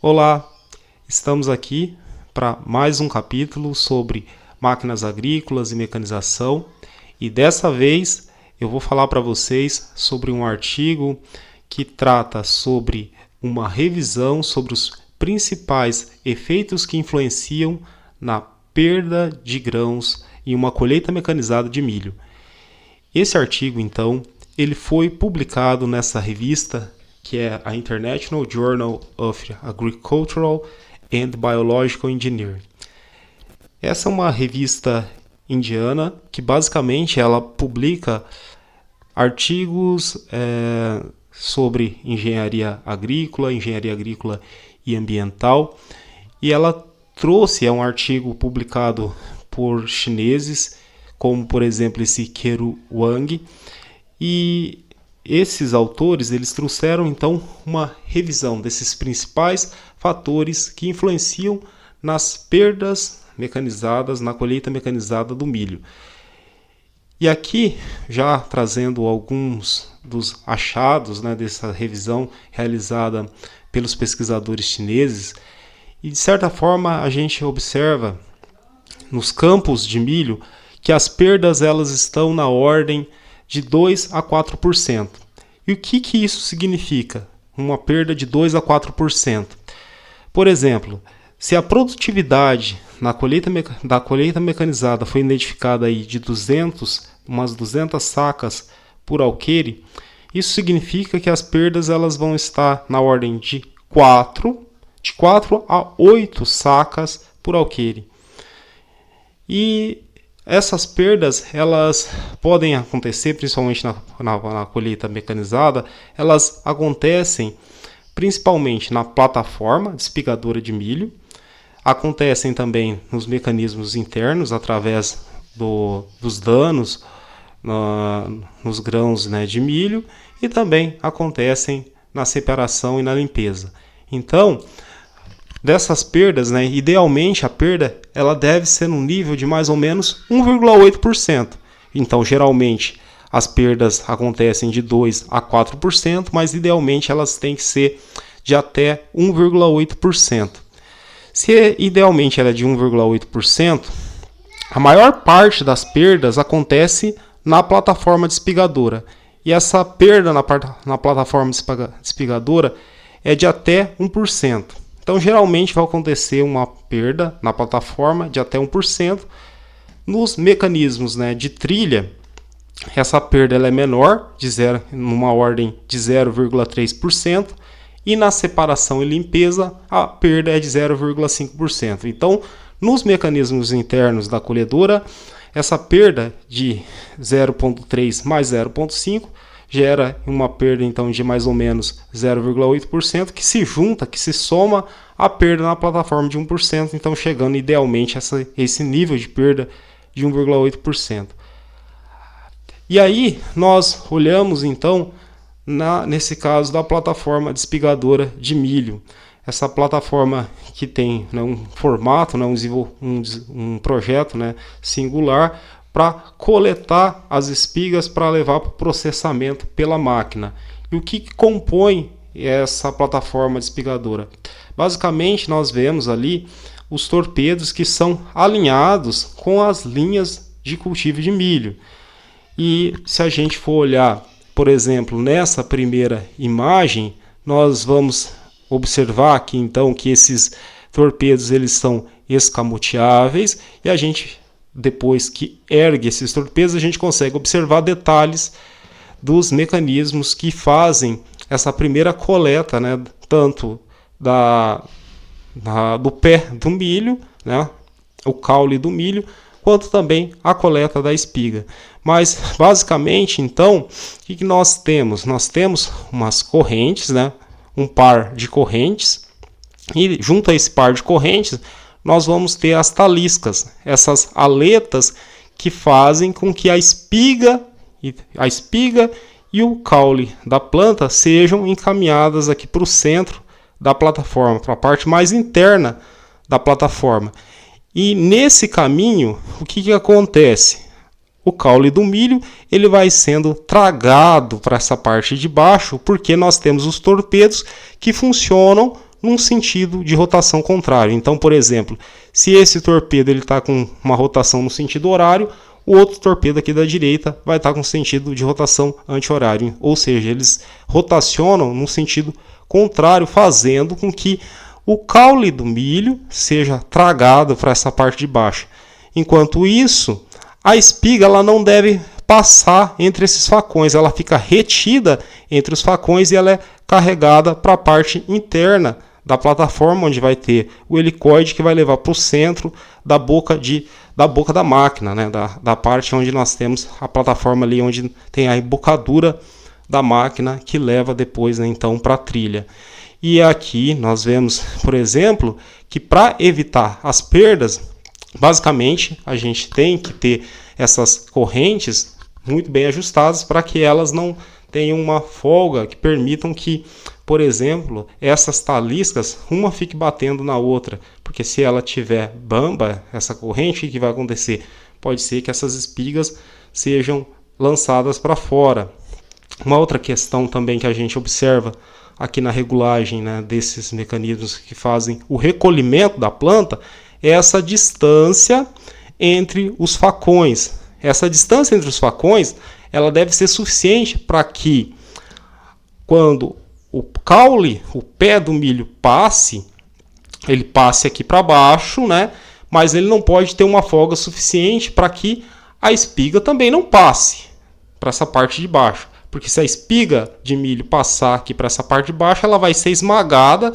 Olá, estamos aqui para mais um capítulo sobre máquinas agrícolas e mecanização e dessa vez eu vou falar para vocês sobre um artigo que trata sobre uma revisão sobre os principais efeitos que influenciam na perda de grãos em uma colheita mecanizada de milho. Esse artigo, então, ele foi publicado nessa revista que é a International Journal of Agricultural and Biological Engineering. Essa é uma revista indiana que basicamente ela publica artigos sobre engenharia agrícola e ambiental, e ela trouxe um artigo publicado por chineses, como por exemplo esse Keru Wang, e esses autores eles trouxeram então uma revisão desses principais fatores que influenciam nas perdas mecanizadas, na colheita mecanizada do milho. E aqui, já trazendo alguns dos achados dessa revisão realizada pelos pesquisadores chineses, e de certa forma a gente observa nos campos de milho que as perdas elas estão na ordem de 2 a 4%. E o que isso significa? Uma perda de 2 a 4%. Por exemplo, se a produtividade da colheita mecanizada foi identificada aí de umas 200 sacas por alqueire, isso significa que as perdas elas vão estar na ordem de 4 a 8 sacas por alqueire. E essas perdas elas podem acontecer, principalmente na colheita mecanizada, elas acontecem principalmente na plataforma despigadora de milho, acontecem também nos mecanismos internos, através dos danos nos grãos de milho, e também acontecem na separação e na limpeza. Então, dessas perdas, idealmente a perda ela deve ser no nível de mais ou menos 1,8%. Então, geralmente, as perdas acontecem de 2 a 4%, mas idealmente elas têm que ser de até 1,8%. Se idealmente ela é de 1,8%, a maior parte das perdas acontece na plataforma despigadora. E essa perda na plataforma despigadora é de até 1%. Então, geralmente vai acontecer uma perda na plataforma de até 1%. Nos mecanismos de trilha, essa perda ela é menor, numa ordem de 0,3%. E na separação e limpeza, a perda é de 0,5%. Então, nos mecanismos internos da colhedora, essa perda de 0,3 mais 0,5 gera uma perda então de mais ou menos 0,8%, que se soma à perda na plataforma de 1%, então chegando idealmente a esse nível de perda de 1,8%. E aí nós olhamos então nesse caso da plataforma despigadora de milho. Essa plataforma que tem um formato, um projeto singular para coletar as espigas para levar para o processamento pela máquina. E o que compõe essa plataforma despigadora? Basicamente, nós vemos ali os torpedos que são alinhados com as linhas de cultivo de milho. E se a gente for olhar, por exemplo, nessa primeira imagem, nós vamos observar aqui então que esses torpedos eles são escamoteáveis, e a gente, depois que ergue esses torpedos, a gente consegue observar detalhes dos mecanismos que fazem essa primeira coleta, tanto do pé do milho, o caule do milho, quanto também a coleta da espiga. Mas, basicamente, então, o que nós temos? Nós temos umas correntes, um par de correntes, e junto a esse par de correntes, nós vamos ter as taliscas, essas aletas que fazem com que a espiga e o caule da planta sejam encaminhadas aqui para o centro da plataforma, para a parte mais interna da plataforma. E nesse caminho, o que acontece? O caule do milho ele vai sendo tragado para essa parte de baixo, porque nós temos os torpedos que funcionam num sentido de rotação contrário. Então, por exemplo, se esse torpedo está com uma rotação no sentido horário, o outro torpedo aqui da direita vai estar com sentido de rotação anti-horário. Ou seja, eles rotacionam no sentido contrário, fazendo com que o caule do milho seja tragado para essa parte de baixo. Enquanto isso, a espiga ela não deve passar entre esses facões, ela fica retida entre os facões e ela é carregada para a parte interna da plataforma, onde vai ter o helicoide que vai levar para o centro da boca da máquina, né? da parte onde nós temos a plataforma ali, onde tem a embocadura da máquina que leva depois, né, então, para a trilha. E aqui nós vemos, por exemplo, que para evitar as perdas, basicamente a gente tem que ter essas correntes muito bem ajustadas para que elas não tenham uma folga que permitam que, por exemplo, essas taliscas, uma fique batendo na outra, porque se ela tiver bamba, essa corrente, o que vai acontecer? Pode ser que essas espigas sejam lançadas para fora. Uma outra questão também que a gente observa aqui na regulagem, né, desses mecanismos que fazem o recolhimento da planta é essa distância entre os facões. Essa distância entre os facões ela deve ser suficiente para que, quando o caule, o pé do milho passe, ele passe aqui para baixo, né? Mas ele não pode ter uma folga suficiente para que a espiga também não passe para essa parte de baixo. Porque se a espiga de milho passar aqui para essa parte de baixo, ela vai ser esmagada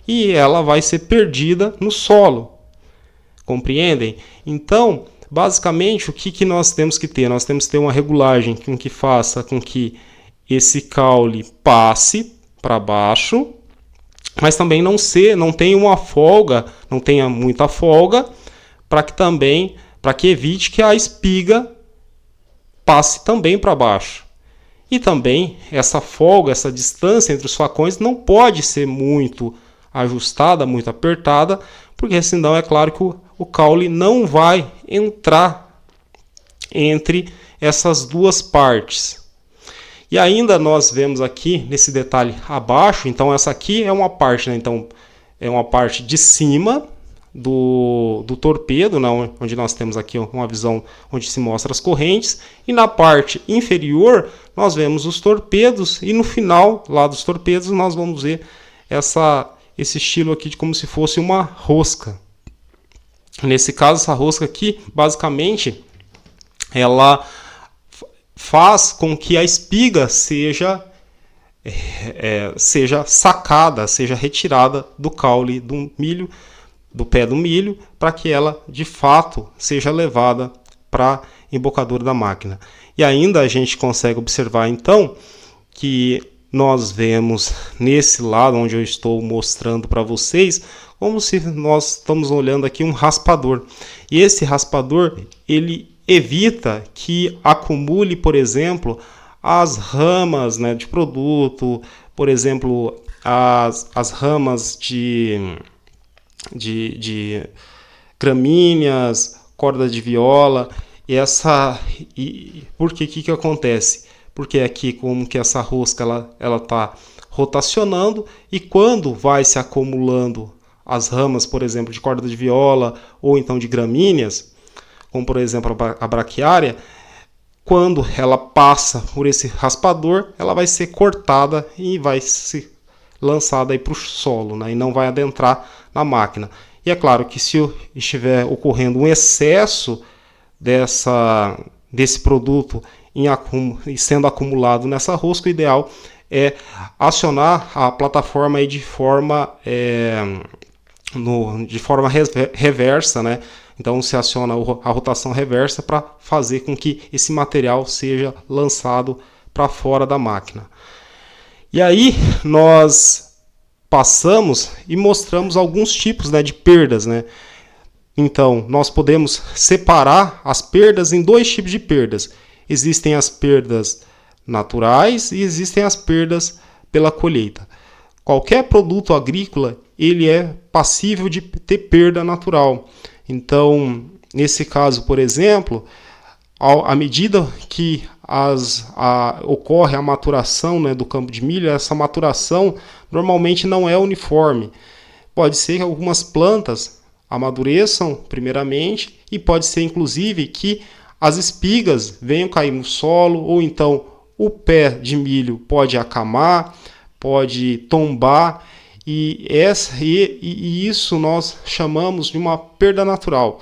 e ela vai ser perdida no solo. Compreendem? Então, basicamente, o que nós temos que ter? Nós temos que ter uma regulagem que faça com que esse caule passe para baixo, mas também não tenha uma folga, não tenha muita folga, para que evite que a espiga passe também para baixo. E também essa folga, essa distância entre os facões não pode ser muito ajustada, muito apertada, porque senão é claro que o caule não vai entrar entre essas duas partes. E ainda nós vemos aqui nesse detalhe abaixo, então essa aqui é uma parte, né? Então é uma parte de cima do torpedo, né? Onde nós temos aqui uma visão onde se mostra as correntes, e na parte inferior nós vemos os torpedos, e no final lá dos torpedos nós vamos ver esse estilo aqui de como se fosse uma rosca. Nesse caso, essa rosca aqui, basicamente, ela faz com que a espiga seja sacada, seja retirada do caule do milho, do pé do milho, para que ela, de fato, seja levada para a embocadura da máquina. E ainda a gente consegue observar, então, que nós vemos nesse lado onde eu estou mostrando para vocês, como se nós estamos olhando aqui um raspador. E esse raspador, ele evita que acumule, por exemplo, as ramas, né, de produto, por exemplo, as ramas de gramíneas, corda de viola. Por que acontece? Porque aqui, como que essa rosca ela está rotacionando, e quando vai se acumulando as ramas, por exemplo, de corda de viola ou então de gramíneas, como por exemplo a braquiária, quando ela passa por esse raspador, ela vai ser cortada e vai ser lançada para o solo, né, e não vai adentrar na máquina. E é claro que se estiver ocorrendo um excesso desse produto sendo acumulado nessa rosca, o ideal é acionar a plataforma aí de forma reversa, né? Então se aciona a rotação reversa para fazer com que esse material seja lançado para fora da máquina. E aí nós passamos e mostramos alguns tipos, né, de perdas, né? Então nós podemos separar as perdas em dois tipos de perdas. Existem as perdas naturais e existem as perdas pela colheita. Qualquer produto agrícola, ele é passível de ter perda natural. Então, nesse caso, por exemplo, à medida que ocorre a maturação, né, do campo de milho, essa maturação normalmente não é uniforme. pode ser que algumas plantas amadureçam primeiramente e pode ser inclusive que as espigas venham cair no solo ou então o pé de milho pode acamar, pode tombar e isso nós chamamos de uma perda natural.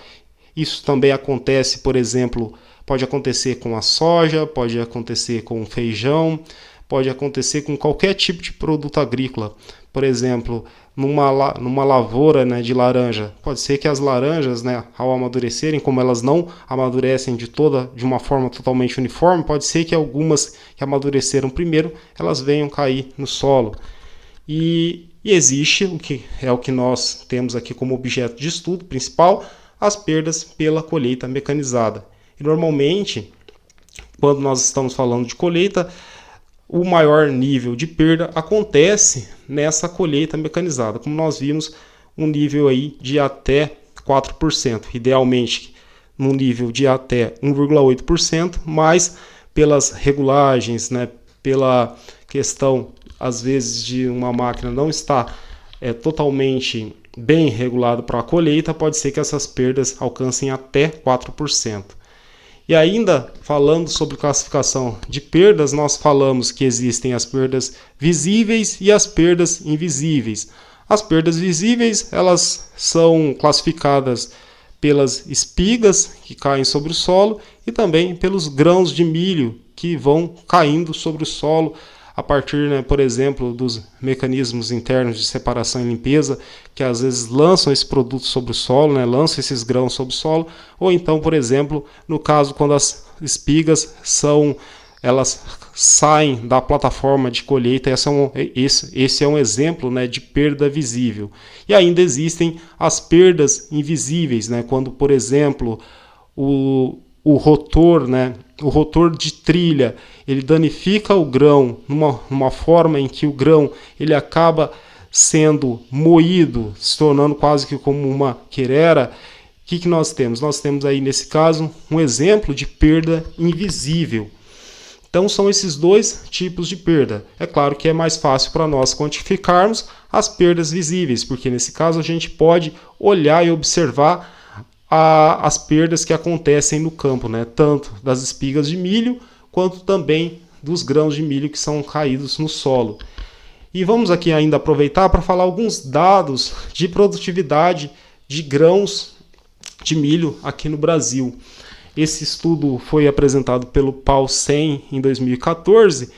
Isso também acontece, por exemplo, pode acontecer com a soja, pode acontecer com o feijão, pode acontecer com qualquer tipo de produto agrícola. Por exemplo, numa lavoura, né, de laranja, pode ser que as laranjas, né, ao amadurecerem, como elas não amadurecem de uma forma totalmente uniforme, pode ser que algumas que amadureceram primeiro, elas venham cair no solo. E existe o que nós temos aqui como objeto de estudo principal, as perdas pela colheita mecanizada. E normalmente, quando nós estamos falando de colheita, o maior nível de perda acontece nessa colheita mecanizada. Como nós vimos, um nível aí de até 4%, idealmente num nível de até 1,8%, mas pelas regulagens, né, pela questão, às vezes, de uma máquina não estar totalmente bem regulado para a colheita, pode ser que essas perdas alcancem até 4%. E ainda falando sobre classificação de perdas, nós falamos que existem as perdas visíveis e as perdas invisíveis. As perdas visíveis, elas são classificadas pelas espigas que caem sobre o solo e também pelos grãos de milho que vão caindo sobre o solo a partir, né, por exemplo, dos mecanismos internos de separação e limpeza, que às vezes lançam esse produto sobre o solo, né, lançam esses grãos sobre o solo, ou então, por exemplo, no caso quando as espigas elas saem da plataforma de colheita, esse é um exemplo, né, de perda visível. E ainda existem as perdas invisíveis, né, quando, por exemplo, o rotor, né, o rotor de trilha, ele danifica o grão numa forma em que o grão ele acaba sendo moído, se tornando quase que como uma querera. O que nós temos? Nós temos aí, nesse caso, um exemplo de perda invisível. Então, são esses dois tipos de perda. É claro que é mais fácil para nós quantificarmos as perdas visíveis, porque nesse caso a gente pode olhar e observar as perdas que acontecem no campo, né? Tanto das espigas de milho, quanto também dos grãos de milho que são caídos no solo. E vamos aqui ainda aproveitar para falar alguns dados de produtividade de grãos de milho aqui no Brasil. Esse estudo foi apresentado pelo Paulsen em 2014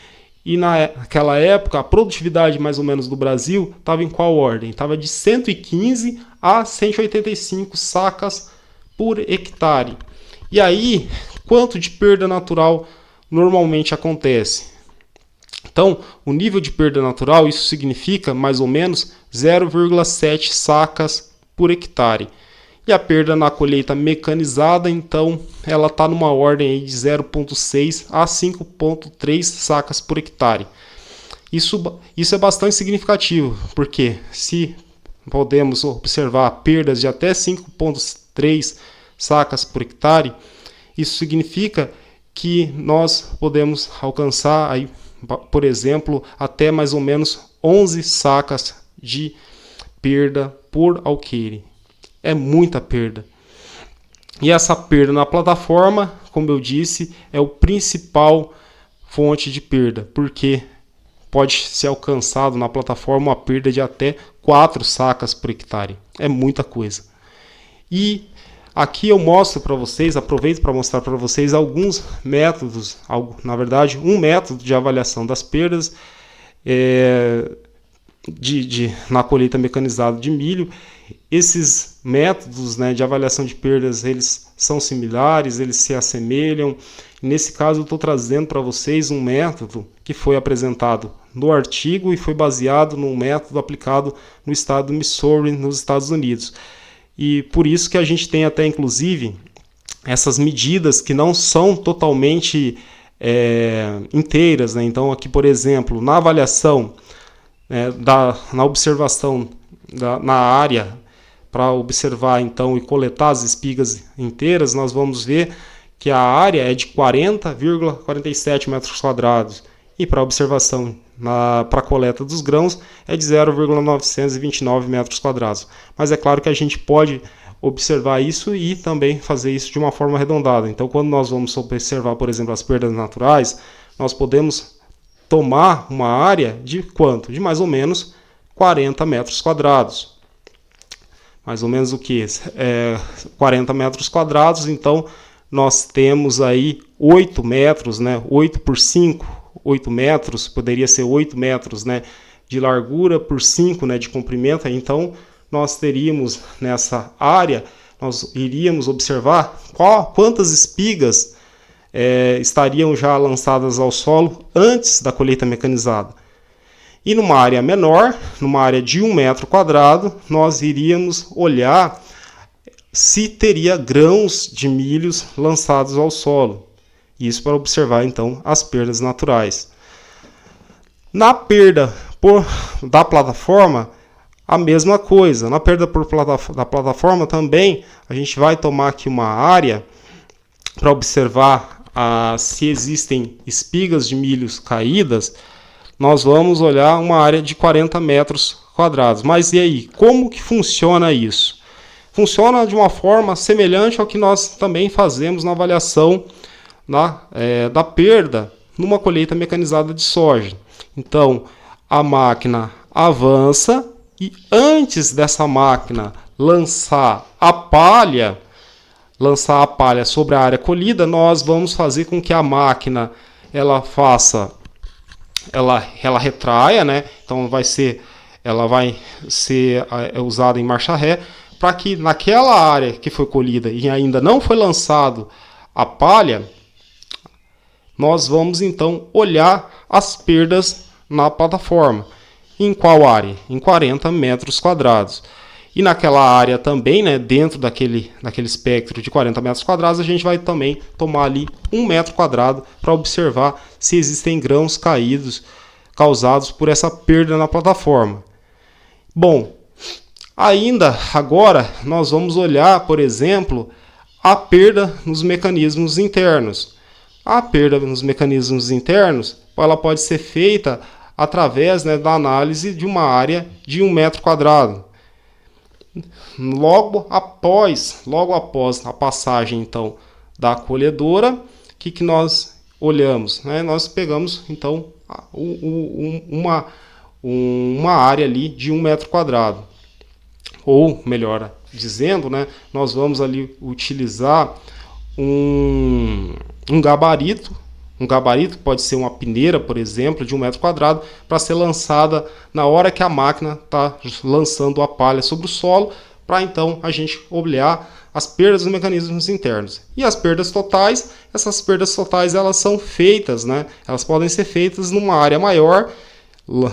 e naquela época a produtividade mais ou menos do Brasil estava em qual ordem? Estava de 115 a 185 sacas por hectare. E aí, quanto de perda natural normalmente acontece? Então, o nível de perda natural, isso significa mais ou menos 0,7 sacas por hectare. E a perda na colheita mecanizada, então, ela está numa ordem aí de 0,6 a 5,3 sacas por hectare. Isso é bastante significativo, porque se podemos observar perdas de até 5,3 sacas por hectare, isso significa que nós podemos alcançar, aí, por exemplo, até mais ou menos 11 sacas de perda por alqueire. É muita perda. E essa perda na plataforma, como eu disse, é o principal fonte de perda, porque pode ser alcançado na plataforma uma perda de até 4 sacas por hectare. É muita coisa. E aqui eu mostro para vocês, aproveito para mostrar para vocês alguns métodos, na verdade, um método de avaliação das perdas na colheita mecanizada de milho. Esses métodos, né, de avaliação de perdas, eles são similares, eles se assemelham. Nesse caso, eu estou trazendo para vocês um método que foi apresentado no artigo e foi baseado num método aplicado no estado do Missouri, nos Estados Unidos. E por isso que a gente tem até, inclusive, essas medidas que não são totalmente inteiras, né? Então, aqui, por exemplo, na avaliação, na observação na área, para observar então e coletar as espigas inteiras, nós vamos ver que a área é de 40,47 metros quadrados e para observação para a coleta dos grãos é de 0,929 metros quadrados. Mas é claro que a gente pode observar isso e também fazer isso de uma forma arredondada. Então, quando nós vamos observar, por exemplo, as perdas naturais, nós podemos tomar uma área de quanto? De mais ou menos 40 metros quadrados. Mais ou menos o que? 40 metros quadrados, então nós temos aí 8 metros, né? 8 por 5, 8 metros, poderia ser 8 metros, né? De largura por 5, né? De comprimento, então nós teríamos nessa área, nós iríamos observar quantas espigas estariam já lançadas ao solo antes da colheita mecanizada. E numa área menor, numa área de 1 metro quadrado, nós iríamos olhar se teria grãos de milhos lançados ao solo. Isso para observar então as perdas naturais. Na perda da plataforma, a mesma coisa. Na perda da plataforma também, a gente vai tomar aqui uma área para observar se existem espigas de milhos caídas. Nós vamos olhar uma área de 40 metros quadrados. Mas e aí, como que funciona isso? Funciona de uma forma semelhante ao que nós também fazemos na avaliação da perda numa colheita mecanizada de soja. Então, a máquina avança e antes dessa máquina lançar a palha sobre a área colhida, nós vamos fazer com que a máquina ela retraia, né? Então ela vai ser usada em marcha ré, para que naquela área que foi colhida e ainda não foi lançado a palha, nós vamos então olhar as perdas na plataforma. Em qual área? Em 40 metros quadrados. E naquela área também, né, dentro daquele espectro de 40 metros quadrados, a gente vai também tomar ali 1 metro quadrado para observar se existem grãos caídos causados por essa perda na plataforma. Bom, ainda agora nós vamos olhar, por exemplo, a perda nos mecanismos internos. A perda nos mecanismos internos ela pode ser feita através, né, da análise de uma área de 1 metro quadrado. Logo após a passagem então da colhedora, o que nós olhamos? Né? Nós pegamos então uma área ali de 1 metro quadrado. Ou, melhor dizendo, né, nós vamos ali utilizar um gabarito. Um gabarito pode ser uma peneira, por exemplo, de 1 metro quadrado, para ser lançada na hora que a máquina está lançando a palha sobre o solo, para então a gente olhar as perdas dos mecanismos internos. E as perdas totais, essas perdas totais elas são feitas, né? Elas podem ser feitas numa área maior.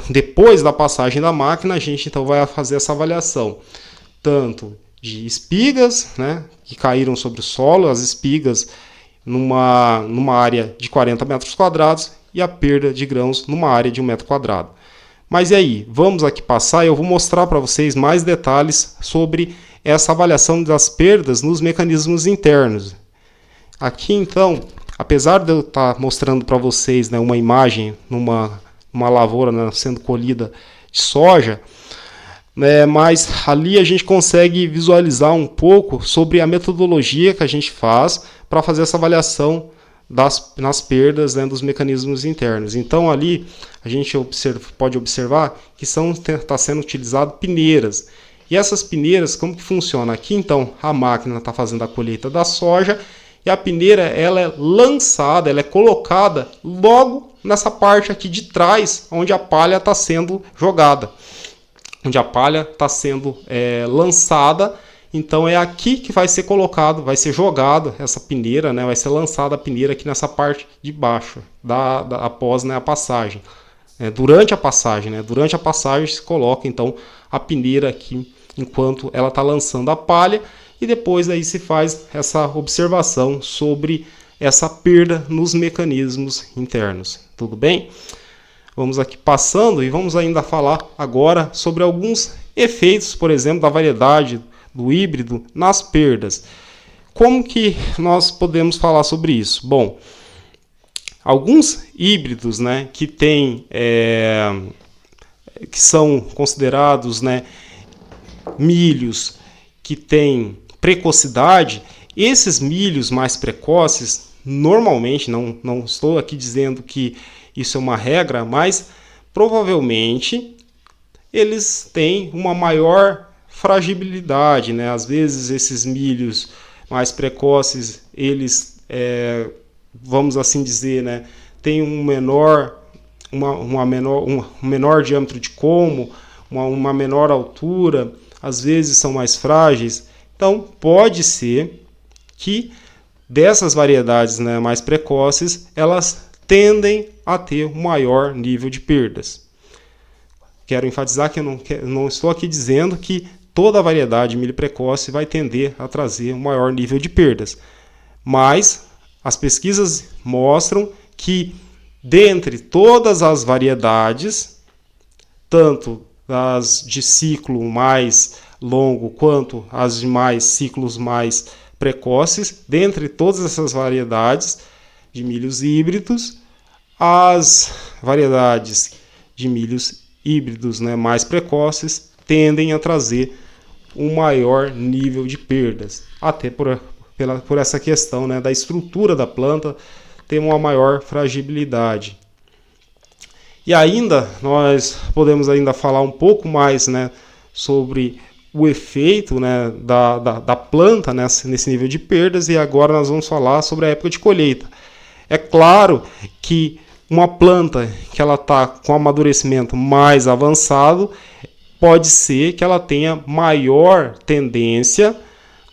Depois da passagem da máquina, a gente então vai fazer essa avaliação, tanto de espigas, né, que caíram sobre o solo, as espigas numa área de 40 metros quadrados e a perda de grãos numa área de 1 metro quadrado. Mas e aí? Vamos aqui passar e eu vou mostrar para vocês mais detalhes sobre essa avaliação das perdas nos mecanismos internos. Aqui então, apesar de eu estar mostrando para vocês, né, uma imagem numa lavoura, né, sendo colhida de soja, mas ali a gente consegue visualizar um pouco sobre a metodologia que a gente faz para fazer essa avaliação nas perdas, né, dos mecanismos internos. Então ali a gente pode observar que está sendo utilizado peneiras. E essas peneiras, como que funciona? Aqui então a máquina está fazendo a colheita da soja e a peneira ela é lançada, ela é colocada logo nessa parte aqui de trás, onde a palha está sendo jogada. Onde a palha está sendo lançada, então é aqui que vai ser colocado, vai ser jogado essa peneira, né? Vai ser lançada a peneira aqui nessa parte de baixo, após, né, a passagem. Durante a passagem, né? Durante a passagem se coloca então a peneira aqui, enquanto ela está lançando a palha, e depois aí se faz essa observação sobre essa perda nos mecanismos internos. Tudo bem? Vamos aqui passando e vamos ainda falar agora sobre alguns efeitos, por exemplo, da variedade do híbrido nas perdas. Como que nós podemos falar sobre isso? Bom, alguns híbridos, né, que são considerados, né, milhos que têm precocidade. Esses milhos mais precoces, normalmente, não estou aqui dizendo que isso é uma regra, mas provavelmente eles têm uma maior fragilidade, né? Às vezes esses milhos mais precoces, eles, vamos assim dizer, né, têm um menor diâmetro de colmo, uma menor altura, às vezes são mais frágeis. Então pode ser que dessas variedades, né, mais precoces, elas tendem a ter um maior nível de perdas. Quero enfatizar que eu não estou aqui dizendo que toda a variedade de milho precoce vai tender a trazer um maior nível de perdas. Mas as pesquisas mostram que, dentre todas as variedades, tanto as de ciclo mais longo quanto as de ciclos mais precoces, dentre todas essas variedades de milhos híbridos, as variedades de milhos híbridos, né, mais precoces tendem a trazer um maior nível de perdas, até por essa questão, né, da estrutura da planta ter uma maior fragilidade. E ainda nós podemos ainda falar um pouco mais, né, sobre o efeito, né, da planta nesse nível de perdas, e agora nós vamos falar sobre a época de colheita. É claro que uma planta que ela está com amadurecimento mais avançado, pode ser que ela tenha maior tendência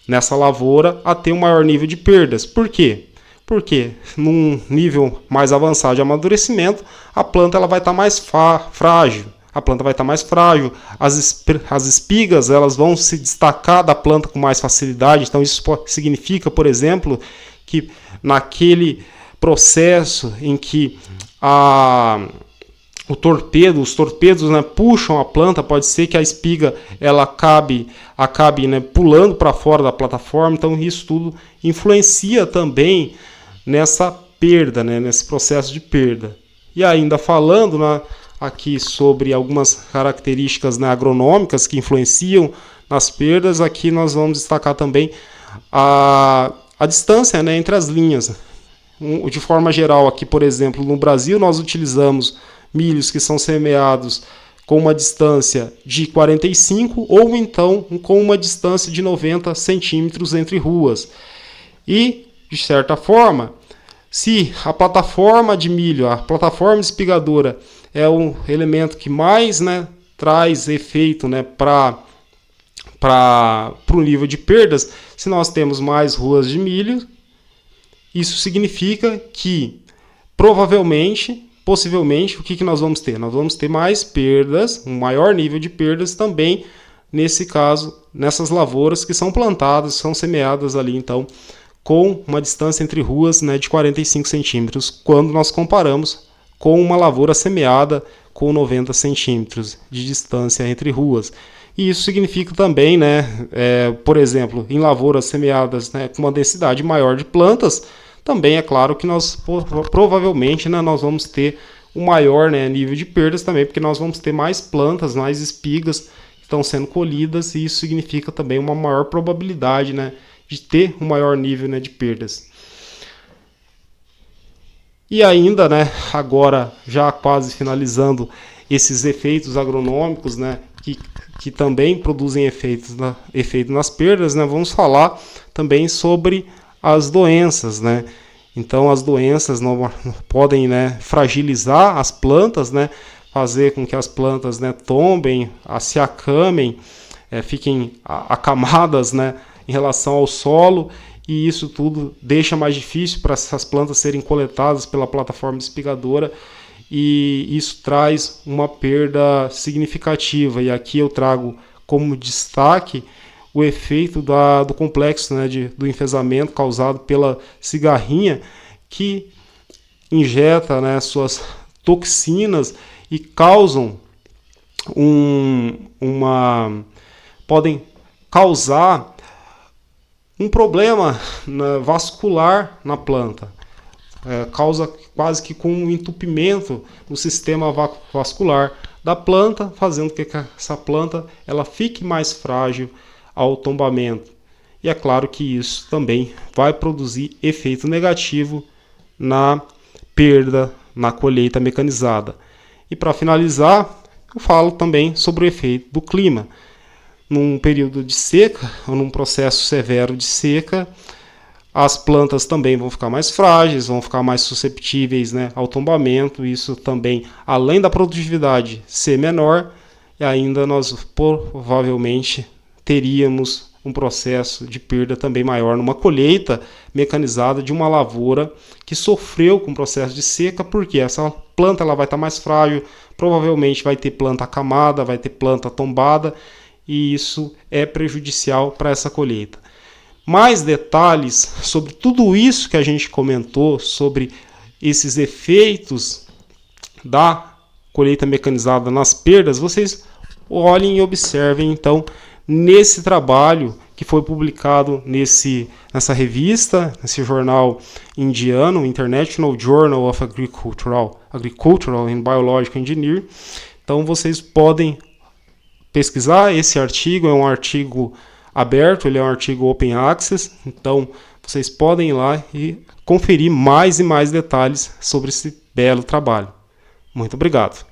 nessa lavoura a ter um maior nível de perdas. Por quê? Porque num nível mais avançado de amadurecimento, a planta ela vai estar mais frágil. A planta vai estar mais frágil, as espigas elas vão se destacar da planta com mais facilidade. Então isso significa, por exemplo, que naquele processo em que os torpedos, né, puxam a planta, pode ser que a espiga ela acabe né, pulando para fora da plataforma. Então isso tudo influencia também nessa perda, né, nesse processo de perda. E ainda falando, né, aqui sobre algumas características, né, agronômicas que influenciam nas perdas, aqui nós vamos destacar também a distância, né, entre as linhas. De forma geral, aqui, por exemplo, no Brasil, nós utilizamos milhos que são semeados com uma distância de 45 ou então com uma distância de 90 centímetros entre ruas. E, de certa forma, se a plataforma de milho, a plataforma espigadora, é o elemento que mais, né, traz efeito, né, para o nível de perdas, se nós temos mais ruas de milho, isso significa que possivelmente, o que nós vamos ter? Nós vamos ter mais perdas, um maior nível de perdas também, nesse caso, nessas lavouras que são plantadas, são semeadas ali, então, com uma distância entre ruas, né, de 45 centímetros, quando nós comparamos com uma lavoura semeada com 90 centímetros de distância entre ruas. E isso significa também, né, por exemplo, em lavouras semeadas, né, com uma densidade maior de plantas, também é claro que nós provavelmente, né, nós vamos ter um maior, né, nível de perdas também, porque nós vamos ter mais plantas, mais espigas que estão sendo colhidas, e isso significa também uma maior probabilidade, né, de ter um maior nível, né, de perdas. E ainda, né, agora já quase finalizando esses efeitos agronômicos, né, que também produzem efeito nas perdas, né, vamos falar também sobre as doenças, né? Então as doenças não podem, né, fragilizar as plantas, né, fazer com que as plantas, né, tombem, se acamem, fiquem acamadas, né, em relação ao solo, e isso tudo deixa mais difícil para essas plantas serem coletadas pela plataforma espigadora, e isso traz uma perda significativa. E aqui eu trago como destaque o efeito do complexo, né, do enfesamento causado pela cigarrinha, que injeta, né, suas toxinas e causam podem causar um problema vascular na planta. causa quase que com um entupimento no sistema vascular da planta, fazendo com que essa planta ela fique mais frágil ao tombamento. E é claro que isso também vai produzir efeito negativo na perda na colheita mecanizada. E para finalizar, eu falo também sobre o efeito do clima. Num período de seca, ou num processo severo de seca, as plantas também vão ficar mais frágeis, vão ficar mais susceptíveis, né, ao tombamento. Isso também, além da produtividade ser menor, e ainda nós provavelmente teríamos um processo de perda também maior numa colheita mecanizada de uma lavoura que sofreu com o processo de seca, porque essa planta ela vai estar mais frágil, provavelmente vai ter planta acamada, vai ter planta tombada, e isso é prejudicial para essa colheita. Mais detalhes sobre tudo isso que a gente comentou, sobre esses efeitos da colheita mecanizada nas perdas, vocês olhem e observem então nesse trabalho que foi publicado nessa revista, nesse jornal indiano, International Journal of Agricultural and Biological Engineering. Então vocês podem pesquisar esse artigo, é um artigo aberto, ele é um artigo open access, então vocês podem ir lá e conferir mais e mais detalhes sobre esse belo trabalho. Muito obrigado.